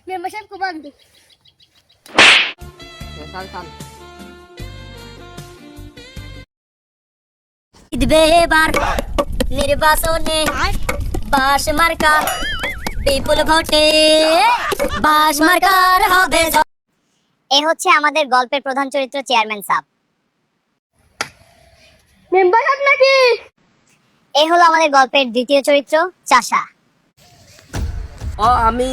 Member সাহেব কো বান্ধব জিতবে এবার নির্বাচনে বাস মার্কা বিপুল ভোটে বাস মার্কার হবে এ হচ্ছে আমাদের গল্পের প্রধান চরিত্র চেয়ারম্যান সাহেব। মেম্বার সাহেব নাকি এ হলো আমাদের গল্পের দ্বিতীয় চরিত্র চাষা। ও আমি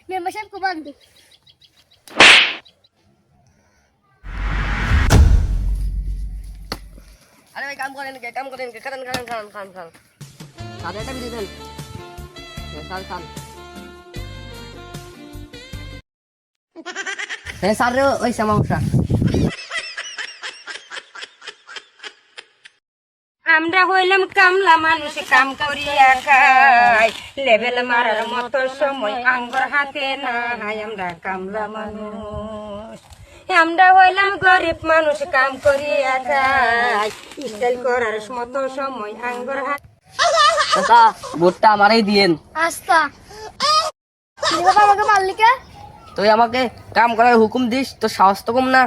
মেম্বার সাহেব কো বান্ধব আরে ভাই কাম করেন খান সাদাটা দিয়ে দেন খান স্যার ওই সমস্যা আমরা হইলাম কামলা মানুষ কাম করিয়া খাই লেভেল মারার মতো সময় আঙ্গুর হাতে নাই আমরা কামলা মানুষ আমরা হইলাম গরিব মানুষ কাম করিয়া খাই স্টাইল করার মতো সময় আঙ্গুর হাতে চাচা ভোটটা আমারই দিয়েন। আস্তা বাবা আমাকে মারলি কে তুই আমাকে কাম করার হুকুম দিস, তো সাহস তো কম না।